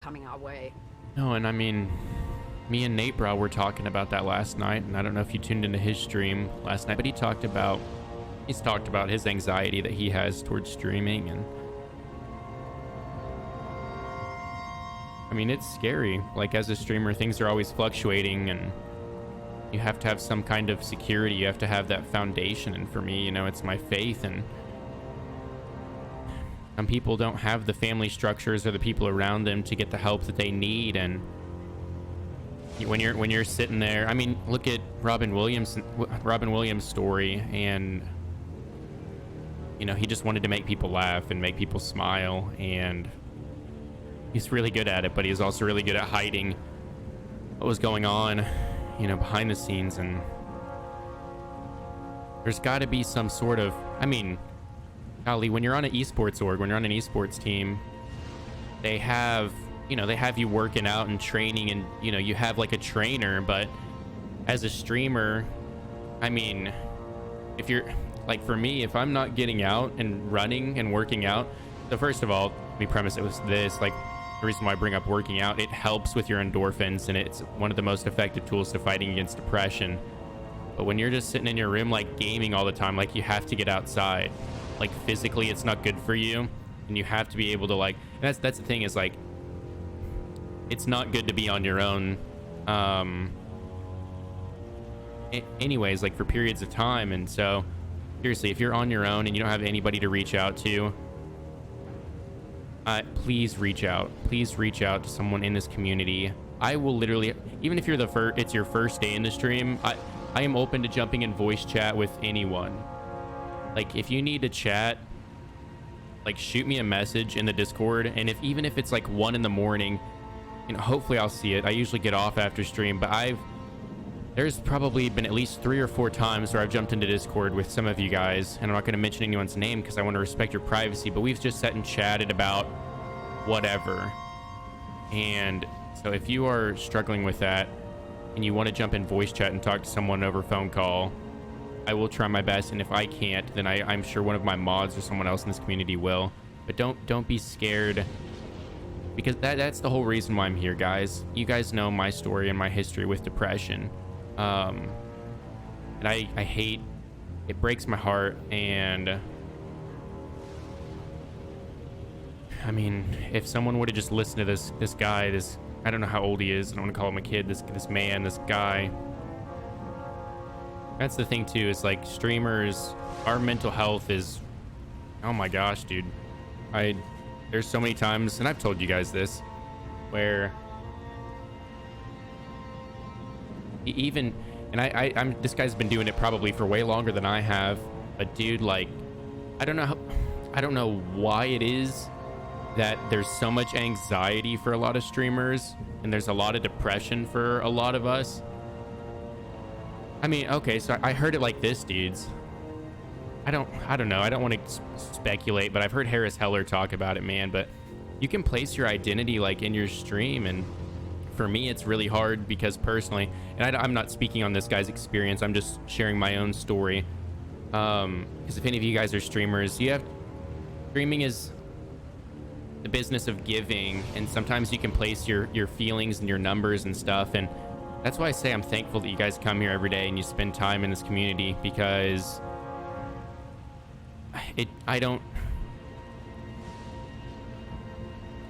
coming our way. No, and I mean, me and Nate Bro were talking about that last night, and I don't know if you tuned into his stream last night, but he's talked about his anxiety that he has towards streaming. And I mean, it's scary. Like, as a streamer, things are always fluctuating, and you have to have some kind of security. You have to have that foundation. And for me, you know, it's my faith. And some people don't have the family structures or the people around them to get the help that they need. And when you're sitting there, I mean, look at Robin Williams' story, and you know, he just wanted to make people laugh and make people smile, and he's really good at it, but he's also really good at hiding what was going on, you know, behind the scenes. And there's got to be some sort of, I mean, golly, when you're on an esports org, when you're on an esports team, they have, you know, they have you working out and training, and you know, you have like a trainer. But as a streamer, I mean, if you're like, for me, if I'm not getting out and running and working out, so first of all, let me premise it with this, like, the reason why I bring up working out, it helps with your endorphins, and it's one of the most effective tools to fighting against depression. But when you're just sitting in your room, like, gaming all the time, like, you have to get outside. Like, physically, it's not good for you, and you have to be able to, like, that's the thing, is like, it's not good to be on your own, anyways, like, for periods of time. And so seriously, if you're on your own and you don't have anybody to reach out to, please reach out to someone in this community. I will literally, even if you're it's your first day in the stream, I am open to jumping in voice chat with anyone. Like, if you need to chat, like, shoot me a message in the Discord. And even if it's like 1 a.m, you know, hopefully I'll see it. I usually get off after stream, but there's probably been at least 3 or 4 times where I've jumped into Discord with some of you guys, and I'm not going to mention anyone's name because I want to respect your privacy, but we've just sat and chatted about whatever. And so if you are struggling with that and you want to jump in voice chat and talk to someone over phone call, I will try my best. And if I can't, then I'm sure one of my mods or someone else in this community will. But don't be scared, because that's the whole reason why I'm here, guys. You guys know my story and my history with depression. And I hate, it breaks my heart. And I mean, if someone would have just listened to this guy, I don't know how old he is, I don't want to call him a kid, this man, this guy. That's the thing too, is like, streamers, our mental health is, oh my gosh, dude. There's so many times, and I've told you guys this, where even, and I'm this guy's been doing it probably for way longer than I have, but dude, like, I don't know why it is that there's so much anxiety for a lot of streamers, and there's a lot of depression for a lot of us. I mean, okay, so I heard it like this, dudes. I don't know, I don't want to speculate, but I've heard Harris Heller talk about it, man. But you can place your identity like in your stream, and for me it's really hard because personally, and I'm not speaking on this guy's experience, I'm just sharing my own story, because if any of you guys are streamers, streaming is the business of giving, and sometimes you can place your feelings and your numbers and stuff. And that's why I say I'm thankful that you guys come here every day and you spend time in this community, because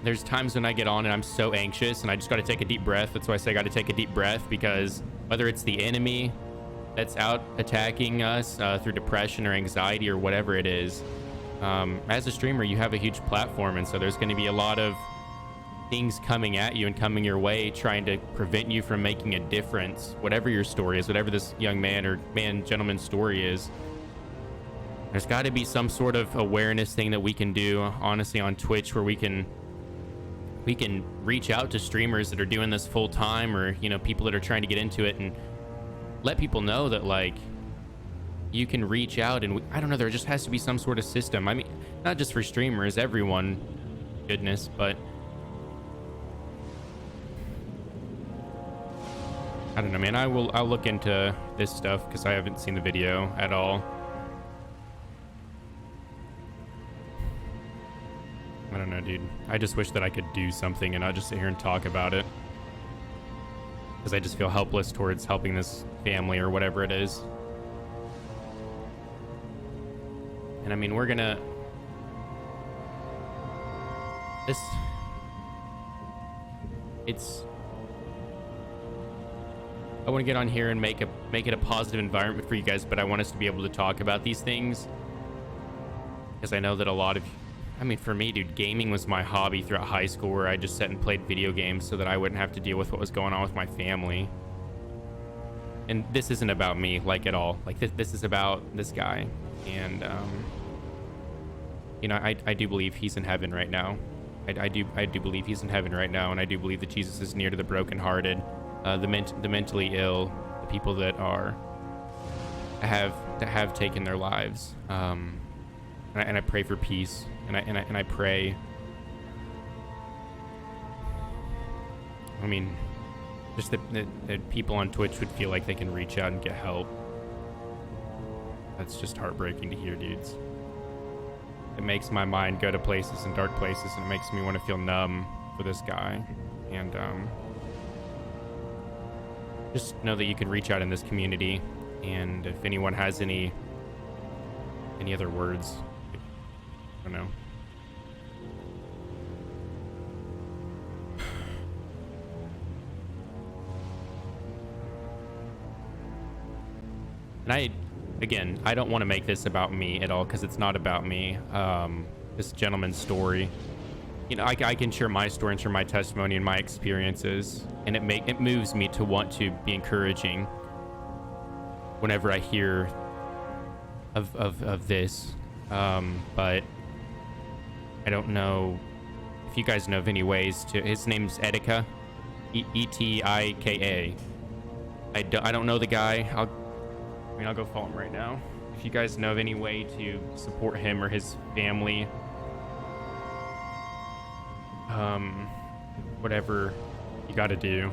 there's times when I get on and I'm so anxious and I just got to take a deep breath. That's why I say I got to take a deep breath, because whether it's the enemy that's out attacking us through depression or anxiety or whatever it is, as a streamer, you have a huge platform, and so there's going to be a lot of things coming at you and coming your way, trying to prevent you from making a difference, whatever your story is, whatever this young gentleman's story is. There's got to be some sort of awareness thing that we can do, honestly, on Twitch, where we can reach out to streamers that are doing this full time, or, you know, people that are trying to get into it, and let people know that, like, you can reach out. And I don't know, there just has to be some sort of system. I mean, not just for streamers, everyone, goodness, but I don't know, man. I'll look into this stuff because I haven't seen the video at all. I don't know, dude. I just wish that I could do something and not just sit here and talk about it, because I just feel helpless towards helping this family or whatever it is. And I mean, we're gonna I want to get on here and make it a positive environment for you guys, but I want us to be able to talk about these things, because I know that a lot of, I mean, for me, dude, gaming was my hobby throughout high school, where I just sat and played video games so that I wouldn't have to deal with what was going on with my family. And this isn't about me, like, at all. Like, this is about this guy. And you know, I do believe he's in heaven right now. I do believe he's in heaven right now, and I do believe that Jesus is near to the brokenhearted, the mentally ill, the people that have taken their lives. And I pray for peace, and I pray. I mean, just that people on Twitch would feel like they can reach out and get help. That's just heartbreaking to hear, dudes. It makes my mind go to places and dark places, and it makes me want to feel numb for this guy. And just know that you can reach out in this community, and if anyone has any other words, I don't know. And again, I don't want to make this about me at all, because it's not about me. This gentleman's story, you know, I can share my story and share my testimony and my experiences, and it moves me to want to be encouraging whenever I hear of this. But I don't know if you guys know of any ways to. His name's Etika, Etika. I don't know the guy. I'll go follow him right now. If you guys know of any way to support him or his family, whatever you got to do.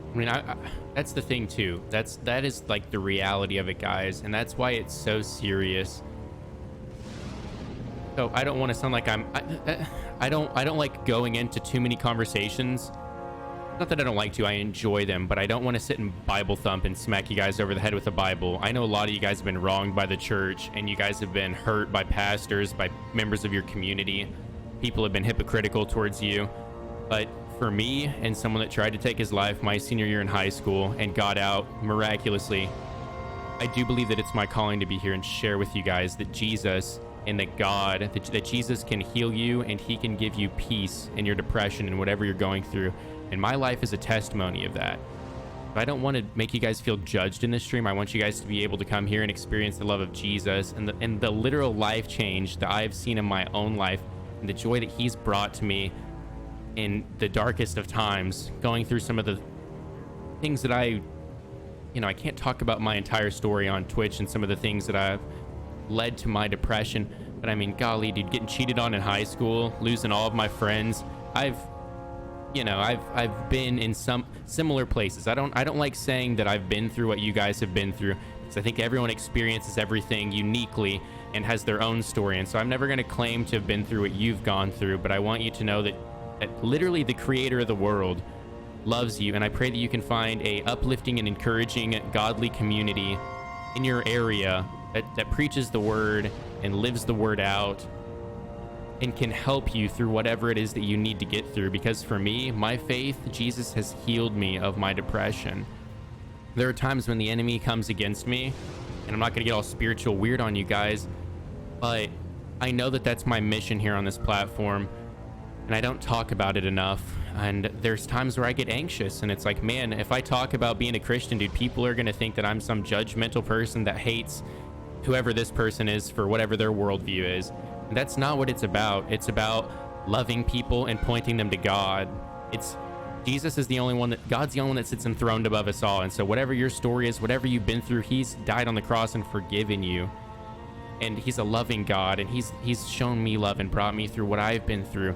I mean, that's the thing too. That is like the reality of it, guys, and that's why it's so serious. So I don't want to sound like I don't like going into too many conversations. Not that I don't like to, I enjoy them, but I don't want to sit and Bible thump and smack you guys over the head with the Bible. I know a lot of you guys have been wronged by the church, and you guys have been hurt by pastors, by members of your community. People have been hypocritical towards you. But for me, and someone that tried to take his life my senior year in high school and got out miraculously, I do believe that it's my calling to be here and share with you guys that Jesus and that God, that Jesus can heal you, and he can give you peace in your depression and whatever you're going through. And my life is a testimony of that. But I don't want to make you guys feel judged in this stream. I want you guys to be able to come here and experience the love of Jesus and the literal life change that I've seen in my own life, and the joy that he's brought to me in the darkest of times, going through some of the things that I can't talk about my entire story on Twitch and some of the things that I've led to my depression. But I mean, golly, dude, getting cheated on in high school, losing all of my friends. I've been in some similar places. I don't like saying that I've been through what you guys have been through, because I think everyone experiences everything uniquely and has their own story. And so I'm never going to claim to have been through what you've gone through, but I want you to know that literally the creator of the world loves you. And I pray that you can find a uplifting and encouraging godly community in your area that preaches the word and lives the word out and can help you through whatever it is that you need to get through. Because for me, my faith, Jesus has healed me of my depression. There are times when the enemy comes against me, and I'm not gonna get all spiritual weird on you guys, but I know that that's my mission here on this platform, and I don't talk about it enough. And there's times where I get anxious, and it's like, man, if I talk about being a Christian, dude, people are gonna think that I'm some judgmental person that hates whoever this person is for whatever their worldview is. And that's not what it's about. It's about loving people and pointing them to God. It's Jesus is the only one that God's the only one that sits enthroned above us all. And so whatever your story is, whatever you've been through, he's died on the cross and forgiven you. And he's a loving God, and he's shown me love and brought me through what I've been through.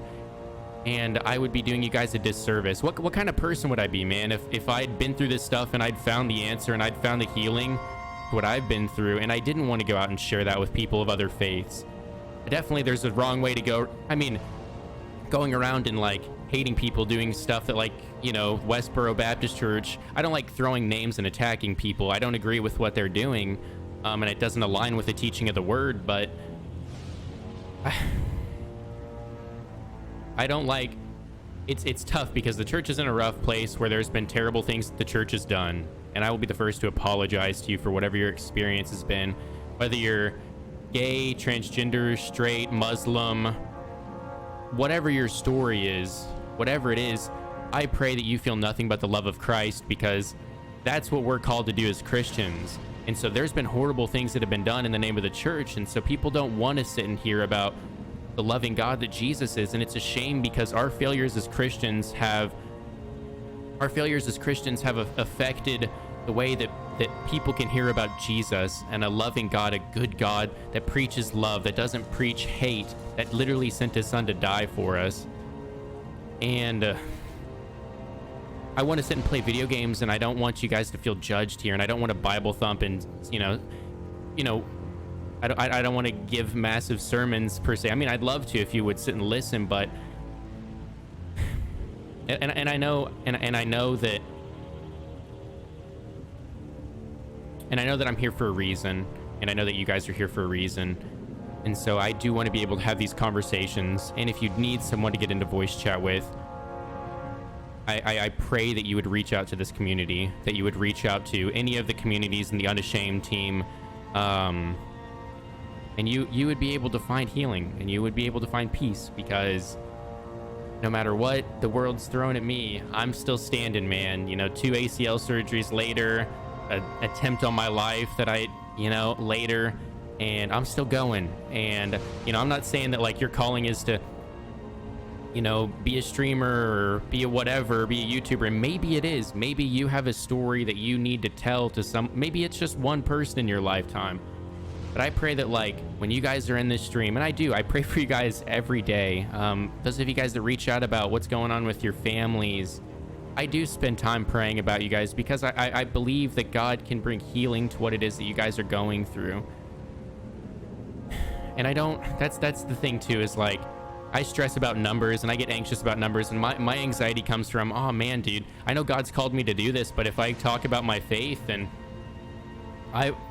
And I would be doing you guys a disservice. What kind of person would I be, man, if I'd been through this stuff and I'd found the answer and I'd found the healing to what I've been through, and I didn't want to go out and share that with people of other faiths? Definitely there's a wrong way to go. I mean, going around and like hating people, doing stuff that, like, you know, Westboro Baptist Church, I don't like throwing names and attacking people. I don't agree with what they're doing, and it doesn't align with the teaching of the word, but I don't like, it's tough because the church is in a rough place where there's been terrible things that the church has done, and I will be the first to apologize to you for whatever your experience has been, whether you're gay, transgender, straight, Muslim, whatever your story is, whatever it is. I pray that you feel nothing but the love of Christ, because that's what we're called to do as Christians. And so there's been horrible things that have been done in the name of the church, and so people don't want to sit and hear about the loving God that Jesus is. And it's a shame, because our failures as Christians have affected the way that people can hear about Jesus and a loving God, a good God that preaches love, that doesn't preach hate, that literally sent his son to die for us. And I want to sit and play video games, and I don't want you guys to feel judged here, and I don't want to Bible thump and, you know, I don't want to give massive sermons per se. I mean, I'd love to if you would sit and listen, but and I know that I'm here for a reason, and I know that you guys are here for a reason. And so I do want to be able to have these conversations. And if you need someone to get into voice chat with, I pray that you would reach out to this community, that you would reach out to any of the communities in the Unashamed team, and you would be able to find healing, and you would be able to find peace, because no matter what the world's thrown at me, I'm still standing, man. You know, 2 ACL surgeries later, an attempt on my life that later, and I'm still going. And, you know, I'm not saying that like your calling is to, you know, be a streamer or be a whatever, be a YouTuber. And maybe it is. Maybe you have a story that you need to tell to maybe it's just one person in your lifetime. But I pray that, like, when you guys are in this stream, and I pray for you guys every day. Those of you guys that reach out about what's going on with your families, I do spend time praying about you guys, because I believe that God can bring healing to what it is that you guys are going through. And that's the thing too, is like, I stress about numbers and I get anxious about numbers, and my anxiety comes from, oh man, dude, I know God's called me to do this, but if I talk about my faith, then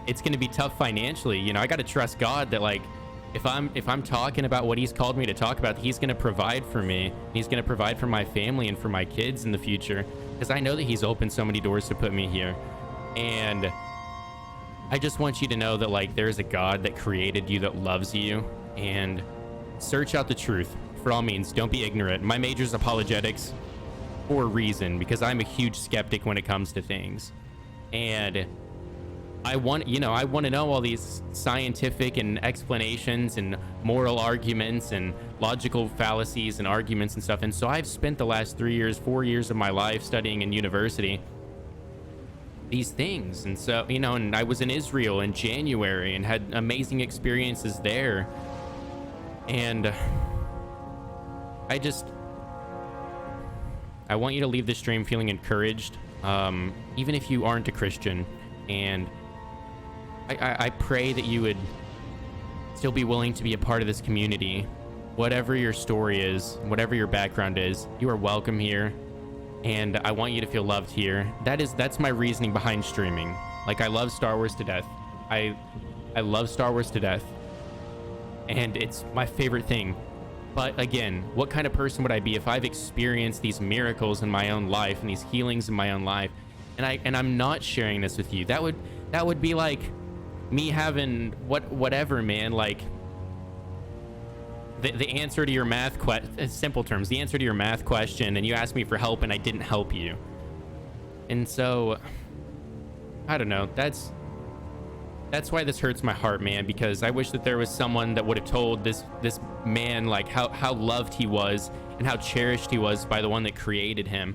it's going to be tough financially. You know, I got to trust God that, like, if I'm talking about what he's called me to talk about, he's going to provide for me. He's going to provide for my family and for my kids in the future, because I know that he's opened so many doors to put me here. And I just want you to know that, like, there's a God that created you, that loves you, and search out the truth for all means. Don't be ignorant. My major is apologetics for a reason, because I'm a huge skeptic when it comes to things. And I want to know all these scientific and explanations and moral arguments and logical fallacies and arguments and stuff. And so I've spent the last 4 years of my life studying in university these things. And so, you know, and I was in Israel in January and had amazing experiences there. And I want you to leave the stream feeling encouraged, even if you aren't a Christian. And I pray that you would still be willing to be a part of this community. Whatever your story is, whatever your background is, you are welcome here. And I want you to feel loved here. That's my reasoning behind streaming. Like, I love Star Wars to death. I love Star Wars to death. And it's my favorite thing. But again, what kind of person would I be if I've experienced these miracles in my own life and these healings in my own life, and I'm not sharing this with you? That would be like me having whatever, man, like the answer to your math simple terms, the answer to your math question, and you asked me for help and I didn't help you. And so I don't know, that's why this hurts my heart, man, because I wish that there was someone that would have told this man, like, how loved he was and how cherished he was by the one that created him.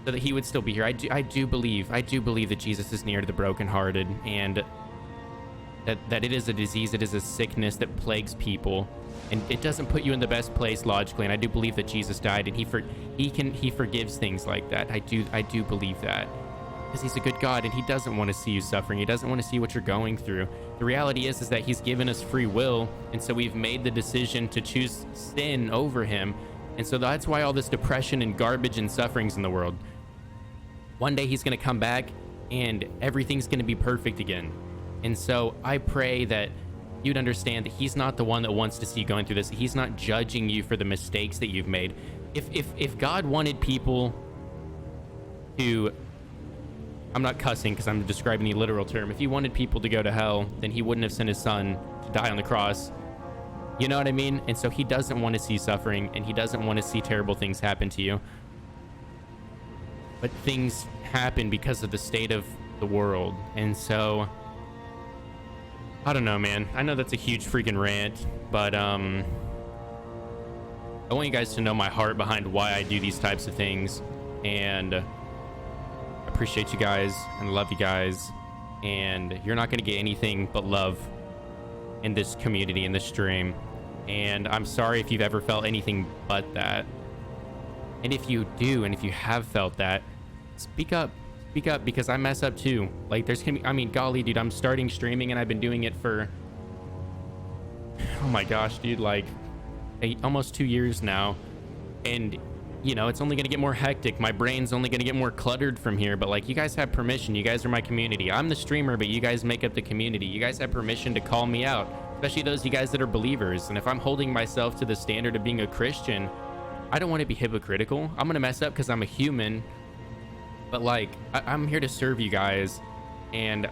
so that he would still be here. I do believe that Jesus is near to the brokenhearted, and that it is a disease, it is a sickness that plagues people, and it doesn't put you in the best place logically. And I do believe that Jesus died, and he forgives things like that. I do believe that, because he's a good God, and he doesn't want to see you suffering. He doesn't want to see what you're going through. The reality is that he's given us free will, and so we've made the decision to choose sin over him. And so that's why all this depression and garbage and suffering's in the world. One day he's going to come back and everything's going to be perfect again. And so I pray that you'd understand that he's not the one that wants to see you going through this. He's not judging you for the mistakes that you've made. If God wanted people to, I'm not cussing because I'm describing the literal term. If he wanted people to go to hell, then he wouldn't have sent his son to die on the cross. You know what I mean? And so he doesn't want to see suffering, and he doesn't want to see terrible things happen to you. But things happen because of the state of the world. And so I don't know, man. I know that's a huge freaking rant, but I want you guys to know my heart behind why I do these types of things. And I appreciate you guys and love you guys. And you're not going to get anything but love in this community, in this stream. And I'm sorry if you've ever felt anything but that. And if you do, and if you have felt that, speak up, because I mess up too. Like, there's gonna be, I mean, golly, dude, I'm starting streaming and I've been doing it for, oh my gosh, dude, like almost 2 years now. And you know, it's only gonna get more hectic. My brain's only gonna get more cluttered from here. But like, you guys have permission. You guys are my community. I'm the streamer, but you guys make up the community. You guys have permission to call me out, especially those of you guys that are believers. And if I'm holding myself to the standard of being a Christian, I don't want to be hypocritical. I'm gonna mess up because I'm a human. But like, I'm here to serve you guys, and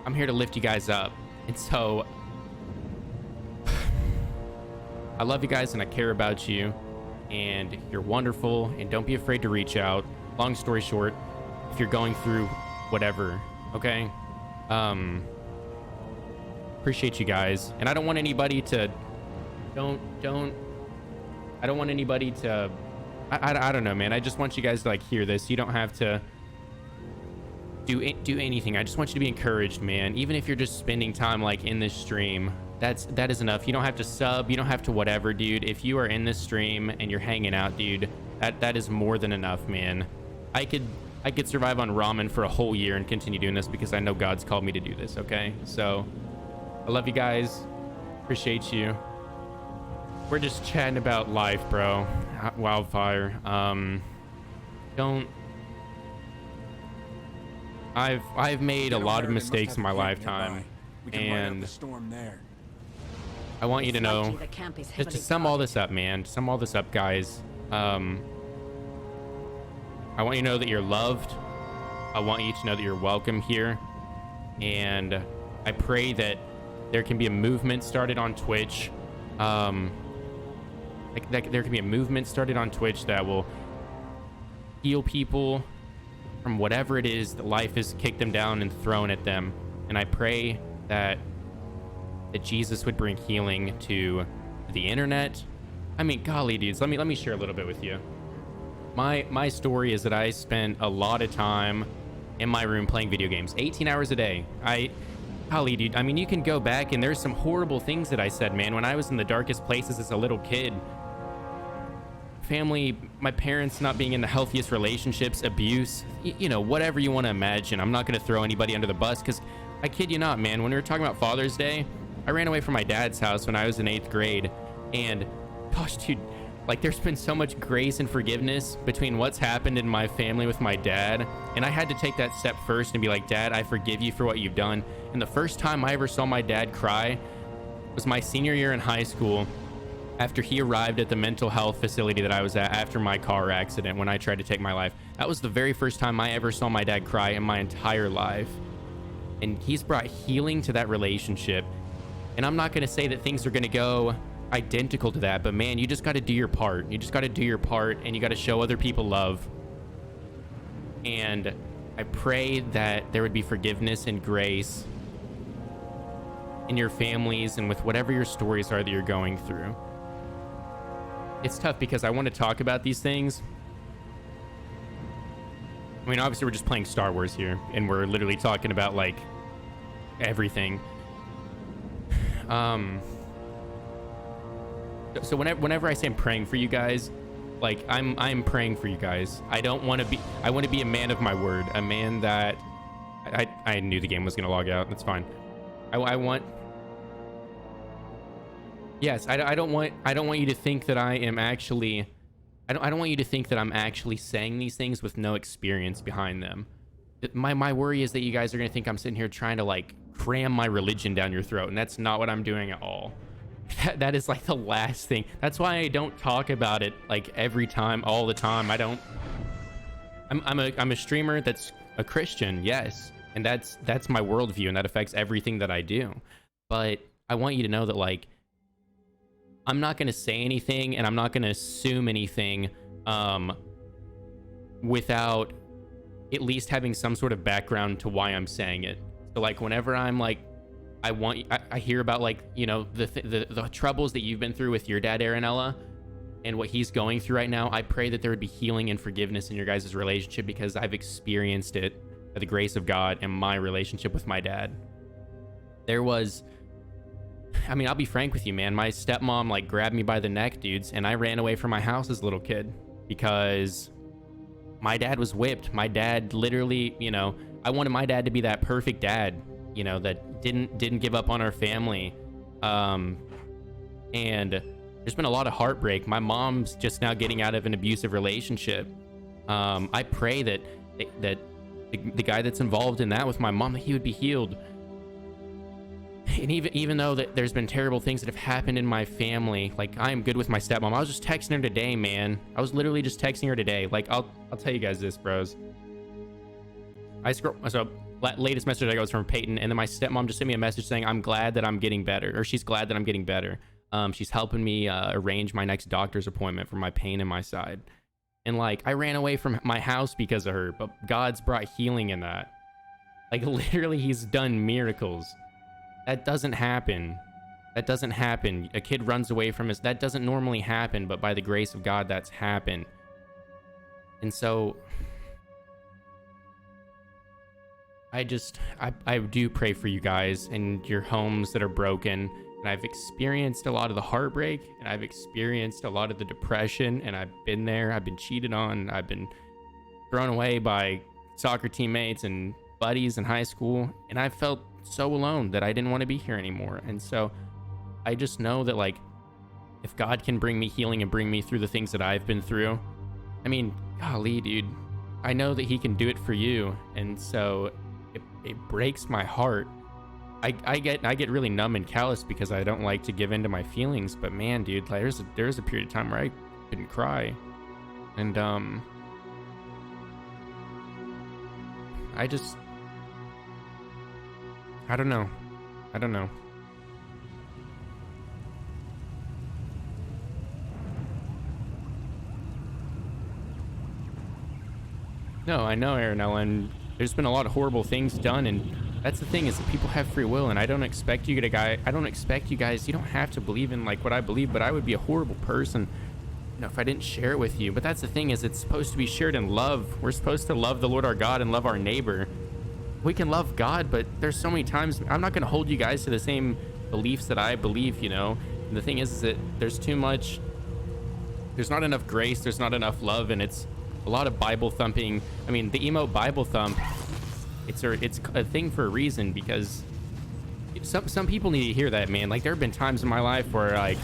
I'm here to lift you guys up. And so I love you guys, and I care about you, and you're wonderful, and don't be afraid to reach out. Long story short, if you're going through whatever, okay? Appreciate you guys. And I don't want anybody to, I don't want anybody to, I don't know, man. I just want you guys to like hear this. You don't have to do anything. I just want you to be encouraged, man. Even if you're just spending time like in this stream, that is enough. You don't have to sub, you don't have to whatever, dude. If you are in this stream and you're hanging out, dude, that is more than enough, man. I could survive on ramen for a whole year and continue doing this because I know God's called me to do this, okay? So I love you guys. Appreciate you. We're just chatting about life, bro. Wildfire. I've made a lot of mistakes in my lifetime, and I want you to know, just to sum all this up, man. Sum all this up, guys. I want you to know that you're loved. I want you to know that you're welcome here, and I pray that there can be a movement started on Twitch. There can be a movement started on Twitch that will heal people from whatever it is that life has kicked them down and thrown at them. And I pray that Jesus would bring healing to the internet. I mean, golly, dudes, let me share a little bit with you. My story is that I spent a lot of time in my room playing video games, 18 hours a day. Golly, dude, I mean, you can go back and there's some horrible things that I said, man, when I was in the darkest places as a little kid. Family, my parents not being in the healthiest relationships, abuse, you know, whatever you want to imagine. I'm not going to throw anybody under the bus, because I kid you not, man, when we were talking about Father's Day, I ran away from my dad's house when I was in 8th grade. And gosh, dude, like, there's been so much grace and forgiveness between what's happened in my family with my dad. And I had to take that step first and be like, Dad, I forgive you for what you've done. And the first time I ever saw my dad cry was my senior year in high school, after he arrived at the mental health facility that I was at after my car accident when I tried to take my life. That was the very first time I ever saw my dad cry in my entire life. And he's brought healing to that relationship. And I'm not going to say that things are going to go identical to that, but man, you just got to do your part. You just got to do your part, and you got to show other people love. And I pray that there would be forgiveness and grace in your families and with whatever your stories are that you're going through. It's tough because I want to talk about these things, I mean, obviously we're just playing Star Wars here, and we're literally talking about like everything. So whenever I say I'm praying for you guys, like I'm praying for you guys. I want to be a man of my word, a man that I knew the game was gonna log out. That's fine. I want. Yes, I don't want you to think that I am actually. I don't want you to think that I'm actually saying these things with no experience behind them. My worry is that you guys are gonna think I'm sitting here trying to like cram my religion down your throat, and that's not what I'm doing at all. That is like the last thing. That's why I don't talk about it like every time, all the time. I'm a streamer that's a Christian, yes, and that's my worldview, and that affects everything that I do. But I want you to know that like I'm not gonna say anything, and I'm not gonna assume anything without at least having some sort of background to why I'm saying it. So like whenever I'm like I hear about like, you know, the troubles that you've been through with your dad, Aaronella, and what he's going through right now, I pray that there would be healing and forgiveness in your guys' relationship, because I've experienced it by the grace of God in my relationship with my dad. There was, I mean, I'll be frank with you, man. My stepmom like grabbed me by the neck, dudes, and I ran away from my house as a little kid because my dad was whipped. My dad literally, you know, I wanted my dad to be that perfect dad, you know, that didn't give up on our family. And there's been a lot of heartbreak. My mom's just now getting out of an abusive relationship. I pray that the guy that's involved in that with my mom, that he would be healed. And even though that there's been terrible things that have happened in my family, like I am good with my stepmom. I was just texting her today, man. I was literally just texting her today. Like I'll tell you guys this, bros. Latest message I got was from Peyton, and then my stepmom just sent me a message saying I'm glad that I'm getting better, or she's glad that I'm getting better. She's helping me arrange my next doctor's appointment for my pain in my side. And like I ran away from my house because of her, but God's brought healing in that. Like literally he's done miracles. That doesn't happen. That doesn't happen. A kid runs away from his, that doesn't normally happen, but by the grace of God that's happened. And so I do pray for you guys and your homes that are broken. And I've experienced a lot of the heartbreak, and I've experienced a lot of the depression, and I've been there. I've been cheated on. I've been thrown away by soccer teammates and buddies in high school. And I felt so alone that I didn't want to be here anymore. And so I just know that like, if God can bring me healing and bring me through the things that I've been through, I mean, golly, dude, I know that he can do it for you. And so it breaks my heart. I get really numb and callous because I don't like to give in to my feelings. But man, dude, like there's a period of time where I couldn't cry, and I don't know. No, I know, Aaronella, and there's been a lot of horrible things done, and that's the thing, is that people have free will, and I don't expect you guys, you don't have to believe in like what I believe, but I would be a horrible person, you know, if I didn't share it with you. But that's the thing, is it's supposed to be shared in love. We're supposed to love the Lord our God and love our neighbor. We can love God, but there's so many times I'm not going to hold you guys to the same beliefs that I believe, you know. And the thing is that there's not enough grace, there's not enough love, and it's a lot of Bible thumping. I mean, the emote Bible thump, it's a thing for a reason, because some people need to hear that, man. Like there have been times in my life where like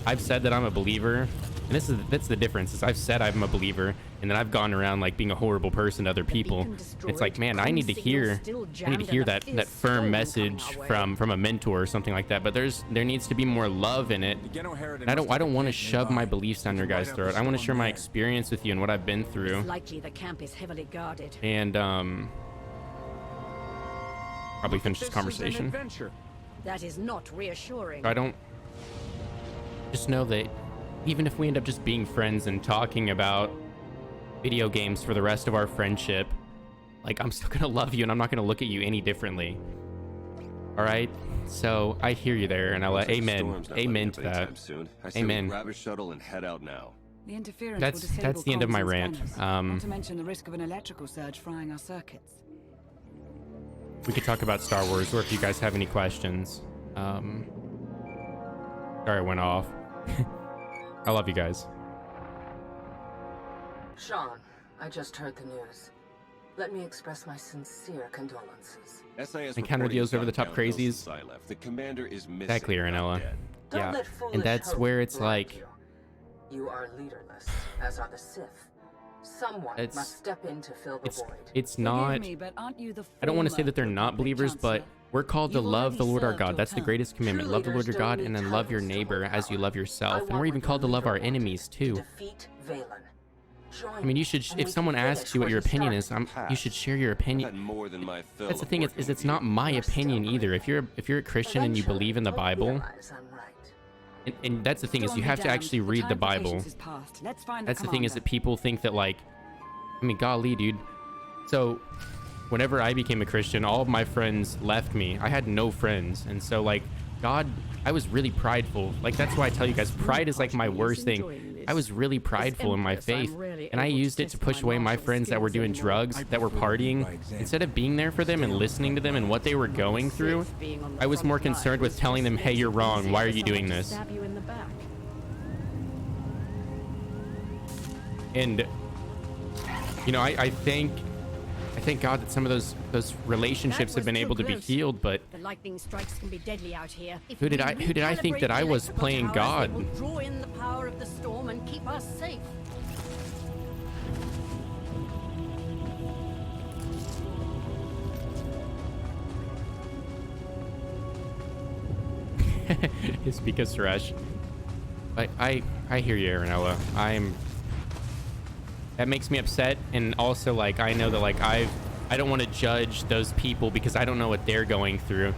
I've said that I'm a believer, and that's the difference, is I've said I'm a believer, and then I've gone around like being a horrible person to other people. It's like, man, I need to hear that firm message from a mentor or something like that. But there needs to be more love in it. And I don't want to shove my beliefs down your guys' throat. I want to share my experience with you and what I've been through. Likely the camp is heavily guarded. And probably finish this conversation. That is not reassuring. So I don't, just know that even if we end up just being friends and talking about video games for the rest of our friendship, like I'm still gonna love you, and I'm not gonna look at you any differently. All right, so I hear you there, and I'll amen to that. Soon. I say amen. We grab a shuttle and head out now. The interference That's will disable the end of comms my and rant. scanners, not to mention the risk of an electrical surge frying our circuits. We could talk about Star Wars, or if you guys have any questions. Sorry, I went off. I love you guys. Sean, I just heard the news. Let me express my sincere condolences. SAS Encounter deals over the top crazies. The commander is missing. Exactly, Aranella. Don't Yeah, let foolish and that's hope where it's blind like, you. You are leaderless, as are the Sith. Someone It's- must step in to fill the void. it's Forgive not. me, but aren't you the I don't want to say former that they're not Republic believers, but Chancellor? we're called to You've love the already Lord our served God. your That's the term. greatest commandment. True Love the Lord your leaders God, don't and need then love your titles to neighbor hold as you power. love I yourself. And want we're even what called to the love our leader enemies wanted, to too. defeat Valen. Join I mean, you should. me, and If we someone can asks finish you what your he opinion is, started. you should share your opinion. Had more than my fill That's the of thing. working Is with it's not you. my You're opinion still either. If you're a Christian and you Eventually, believe in the you'll Bible, realize I'm right. and that's the thing is Storm you be have to damned. actually The read time the for Bible. patience is past. Let's find That's the thing is that commander. people think that like, I mean, golly, dude. So, whenever I became a Christian, all of my friends left me. I had no friends, and so like, God, I was really prideful. Like that's why I tell you guys, pride is like my worst thing. I was really prideful in my faith, and I used it to push away my friends that were doing drugs, that were partying. Instead of being there for them and listening to them and what they were going through, I was more concerned with telling them, hey, you're wrong. Why are you doing this? Stab you in the back. And you know, I thank God that some of those relationships have been able to be healed, but The lightning strikes can be deadly out here. If Who did we I think that I recalibrate was electrical playing towers, God? it will draw in the power of the storm and keep us safe. it's because Suresh. I hear you, Aranella. That makes me upset, and also like I know that like I don't want to judge those people because I don't know what they're going through,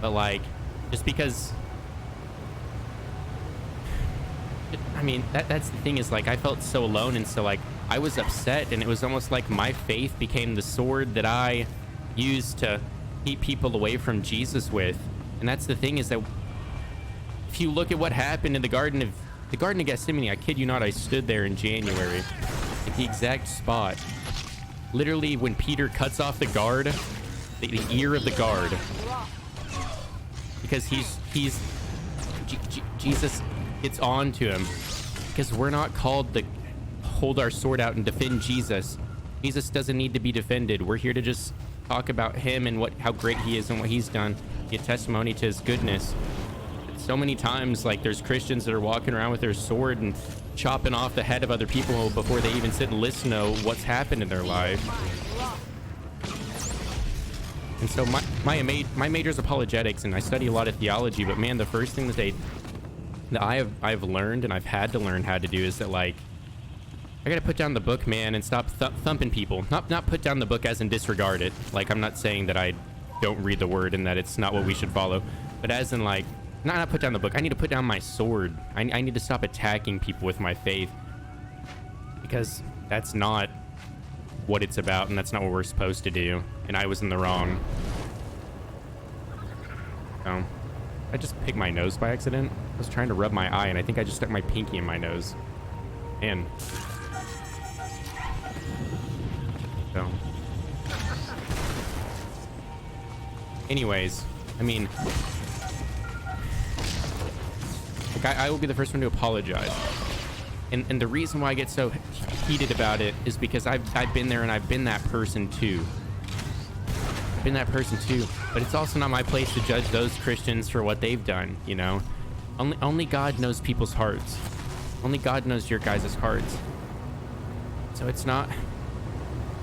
but like just because I mean that's the thing is like I felt so alone, and so like I was upset, and it was almost like my faith became the sword that I used to keep people away from Jesus with. And that's the thing is that if you look at what happened in the Garden of Gethsemane, I kid you not, I stood there in January at the exact spot. Literally, when Peter cuts off the guard, the ear of the guard, because Jesus gets on to him, because we're not called to hold our sword out and defend Jesus. Jesus doesn't need to be defended. We're here to just talk about him and how great he is and what he's done, give testimony to his goodness. So many times, like, there's Christians that are walking around with their sword and chopping off the head of other people before they even sit and listen to what's happened in their life. And so my major is apologetics, and I study a lot of theology. But man, the first thing that I've learned, and I've had to learn how to do, is that like I gotta put down the book, man, and stop thumping people. Not put down the book as in disregard it. Like, I'm not saying that I don't read the word and that it's not what we should follow, but as in like. Not put down the book. I need to put down my sword. I need to stop attacking people with my faith, because that's not what it's about, and that's not what we're supposed to do. And I was in the wrong. So I just picked my nose by accident. I was trying to rub my eye, and I think I just stuck my pinky in my nose. Man. So. Anyways, I mean. I will be the first one to apologize, and the reason why I get so heated about it is because I've been there, and I've been that person too. But it's also not my place to judge those Christians for what they've done. You know, only God knows people's hearts. Only God knows your guys' hearts. So it's not.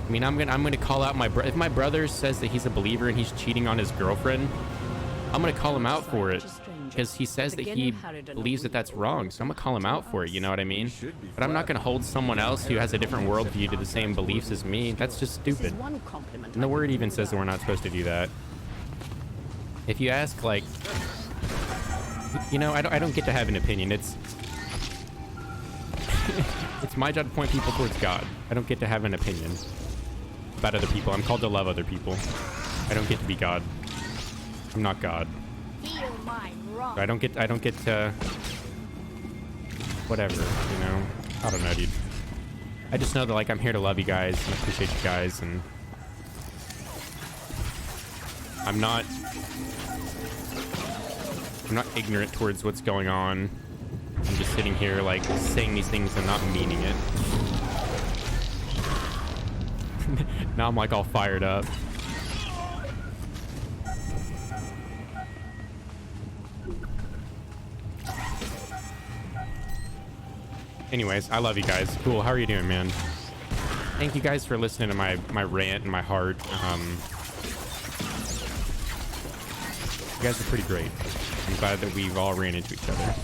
I mean, I'm gonna call out if my brother says that he's a believer and he's cheating on his girlfriend, I'm gonna call him out for it. Because he says that he believes that that's wrong, so I'm gonna call him out for it, you know what I mean? But I'm not gonna hold someone else who has a different worldview to the same beliefs as me. That's just stupid. And the word even says that we're not supposed to do that. If you ask, like, you know, I don't get to have an opinion. It's it's my job to point people towards God. I don't get to have an opinion about other people. I'm called to love other people. I don't get to be God. I'm not God. Feel my wrath. I don't get to whatever, you know. I don't know, dude. I just know that like I'm here to love you guys and appreciate you guys, and I'm not ignorant towards what's going on. I'm just sitting here like saying these things and not meaning it. Now I'm like all fired up. Anyways, I love you guys. Cool. How are you doing, man? Thank you guys for listening to my rant and my heart. You guys are pretty great. I'm glad that we've all ran into each other.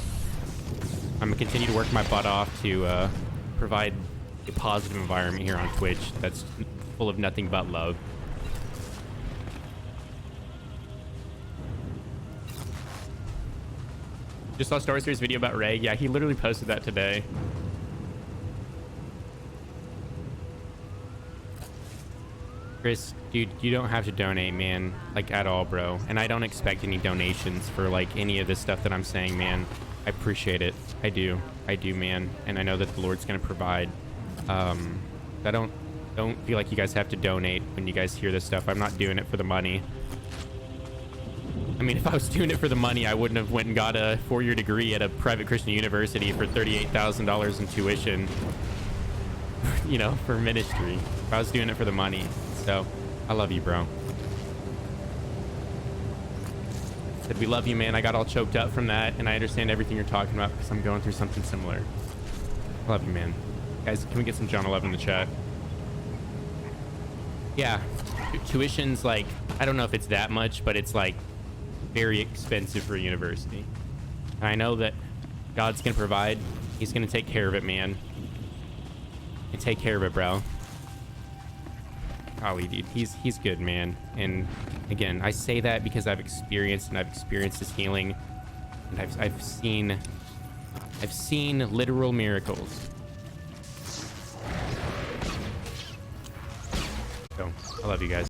I'm gonna continue to work my butt off to provide a positive environment here on Twitch that's full of nothing but love. Just saw Star Series video about Ray. Yeah, he literally posted that today. Chris, dude, you don't have to donate, man, like at all, bro. And I don't expect any donations for like any of this stuff that I'm saying, man. I appreciate it. I do, man. And I know that the Lord's gonna provide. I don't feel like you guys have to donate when you guys hear this stuff. I'm not doing it for the money. I mean, if I was doing it for the money, I wouldn't have went and got a 4-year degree at a private Christian university for $38,000 in tuition, you know, for ministry. If I was doing it for the money. So, I love you, bro. Said we love you, man. I got all choked up from that, and I understand everything you're talking about because I'm going through something similar. I love you, man. Guys, can we get some John 11 in the chat? Yeah, tuition's like, I don't know if it's that much, but it's like very expensive for a university. And I know that God's gonna provide. He's gonna take care of it, man. And take care of it, bro. Golly, dude, he's good, man. And again, I say that because I've experienced his healing, and I've seen literal miracles. So I love you guys.